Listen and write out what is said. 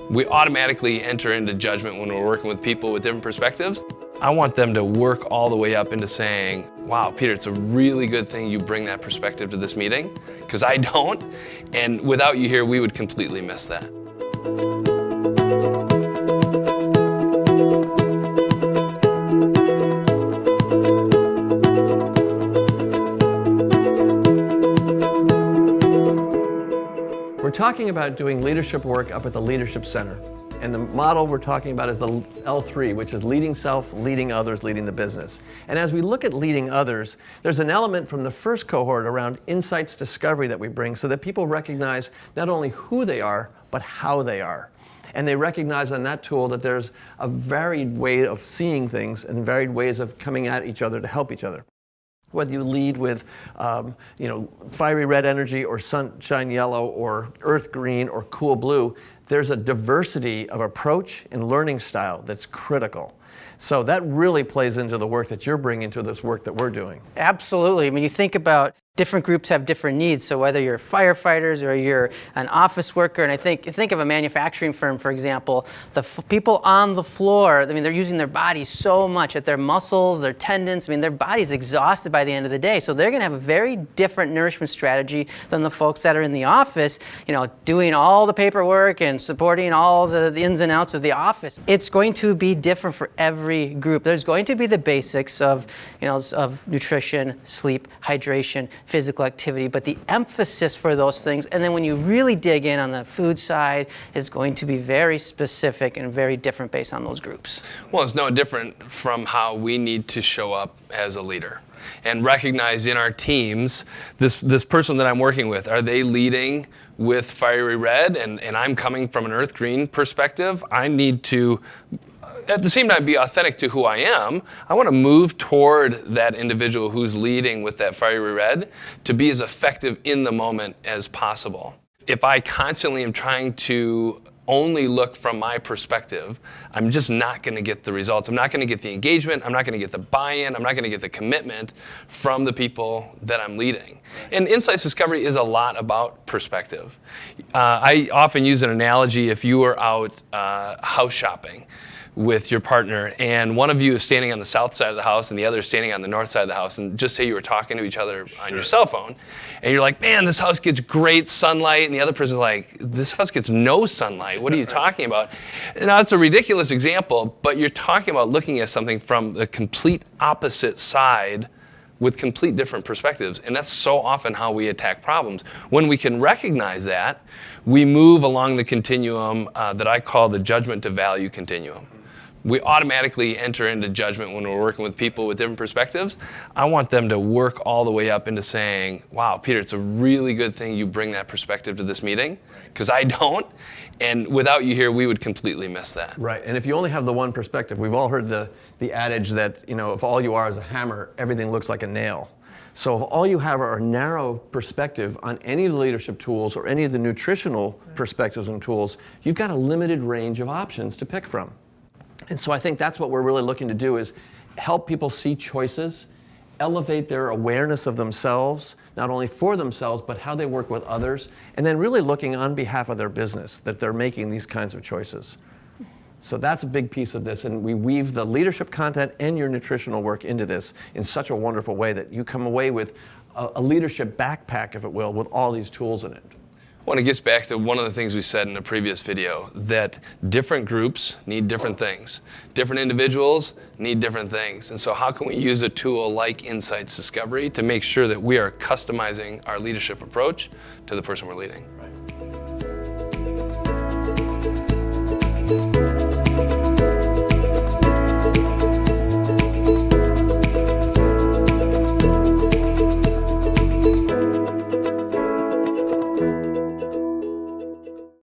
We automatically enter into judgment when we're working with people with different perspectives. I want them to work all the way up into saying, wow, Peter, it's a really good thing you bring that perspective to this meeting, because I don't, and without you here, we would completely miss that. We're talking about doing leadership work up at the Leadership Center. And the model we're talking about is the L3, which is leading self, leading others, leading the business. And as we look at leading others, there's an element from the first cohort around insights discovery that we bring so that people recognize not only who they are, but how they are. And they recognize on that tool that there's a varied way of seeing things and varied ways of coming at each other to help each other. Whether you lead with fiery red energy or sunshine yellow or earth green or cool blue, there's a diversity of approach and learning style that's critical. So that really plays into the work that you're bringing to this work that we're doing. Absolutely. I mean, you think about different groups have different needs. So whether you're firefighters or you're an office worker, and I think of a manufacturing firm, for example, the people on the floor, I mean, they're using their bodies so much at their muscles, their tendons. I mean, their body's exhausted by the end of the day. So they're going to have a very different nourishment strategy than the folks that are in the office, doing all the paperwork and supporting all the ins and outs of the office. It's going to be different for every group. There's going to be the basics of nutrition, sleep, hydration, physical activity, but the emphasis for those things, and then when you really dig in on the food side, is going to be very specific and very different based on those groups. Well, it's no different from how we need to show up as a leader and recognize in our teams, this person that I'm working with, are they leading with fiery red and I'm coming from an earth green perspective? I need to at the same time be authentic to who I am. I want to move toward that individual who's leading with that fiery red to be as effective in the moment as possible. If I constantly am trying to only look from my perspective, I'm just not going to get the results. I'm not going to get the engagement. I'm not going to get the buy-in. I'm not going to get the commitment from the people that I'm leading. And insights discovery is a lot about perspective. I often use an analogy. If you were out house shopping with your partner, and one of you is standing on the south side of the house and the other is standing on the north side of the house, and just say you were talking to each other on your cell phone, and you're like, man, this house gets great sunlight, and the other person's like, this house gets no sunlight. What are you talking about? Now, it's a ridiculous example, but you're talking about looking at something from the complete opposite side with complete different perspectives, and that's so often how we attack problems. When we can recognize that, we move along the continuum that I call the judgment to value continuum. We automatically enter into judgment when we're working with people with different perspectives. I want them to work all the way up into saying, wow, Peter, it's a really good thing you bring that perspective to this meeting, because I don't, and without you here, we would completely miss that. Right, and if you only have the one perspective, we've all heard the adage that, if all you are is a hammer, everything looks like a nail. So if all you have are a narrow perspective on any of the leadership tools or any of the nutritional perspectives and tools, you've got a limited range of options to pick from. And so I think that's what we're really looking to do, is help people see choices, elevate their awareness of themselves, not only for themselves, but how they work with others, and then really looking on behalf of their business, that they're making these kinds of choices. So that's a big piece of this, and we weave the leadership content and your nutritional work into this in such a wonderful way that you come away with a leadership backpack, if it will, with all these tools in it. Well, it gets back to one of the things we said in a previous video, that different groups need different things. Different individuals need different things. And so how can we use a tool like Insights Discovery to make sure that we are customizing our leadership approach to the person we're leading? Right.